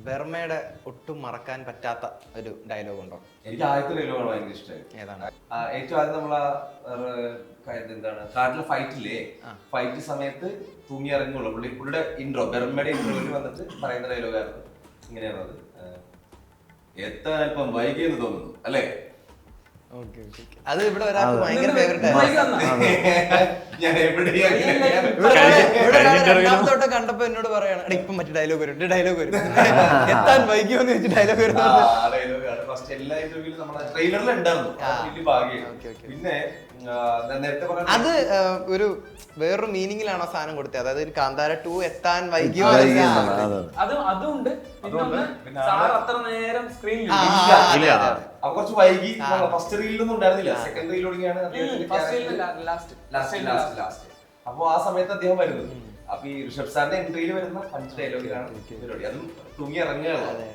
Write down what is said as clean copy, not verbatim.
ബർമയുടെ ഒട്ടും മറക്കാൻ പറ്റാത്ത ഒരു ഡയലോഗ് ഉണ്ടോ? എനിക്ക് ആദ്യത്തെ ഡയലോഗാണ് ഭയങ്കര ഇഷ്ടമായി. ഏതാണ്? ഏറ്റവും ആദ്യം നമ്മളാ എന്താണ് കാട്ടിലെ ഫൈറ്റില്ലേ, ഫൈറ്റ് സമയത്ത് തൂങ്ങി ഇറങ്ങുള്ളൂ പുള്ളിയുടെ ഇൻട്രോ, ബർമയുടെ ഇൻട്രോയിൽ വന്നിട്ട് പറയുന്ന ഡയലോഗായിരുന്നു. ഇങ്ങനെയാണ് അത്, എത്താൻ അല്പം വൈകിയെന്ന് തോന്നുന്നു അല്ലേ? അത് ഇവിടെ ഒരാൾക്ക് ഭയങ്കര ഫേവറേറ്റ് രണ്ടാമത്തോട്ട് കണ്ടപ്പോ എന്നോട് പറയാണ് ഇപ്പം മറ്റേ ഡയലോഗ് വരും എത്താൻ വൈകിയോന്ന് ചോദിച്ചു ഡയലോഗ് വരുന്നത്. എല്ലാ ഇന്റർവ്യൂവിലും നമ്മുടെ ട്രെയിലറിൽ ഉണ്ടായിരുന്നു. പിന്നെ നേരത്തെ അത് ഒരു വേറൊരു മീനിങ്ങിലാണോ സാധനം കൊടുത്തത്? അതായത് ഒരു കാന്താര 2 എത്താൻ വൈകിയോ അതുണ്ട്. അത്ര നേരം സ്ക്രീനിൽ കുറച്ച് വൈകി. ഫസ്റ്റ് റീലിലൊന്നും ഉണ്ടായിരുന്നില്ല, സെക്കൻഡ് റീലോടെയാണ്. അപ്പൊ ആ സമയത്ത് അദ്ദേഹം വരുന്നത്. അപ്പൊ ഈ ഋഷഭ് സാറിന്റെ എൻട്രിയിൽ വരുന്ന പഞ്ച് ഡയലോഗിലാണ് പരിപാടി. അതും തൂങ്ങി ഇറങ്ങുകയാണ്.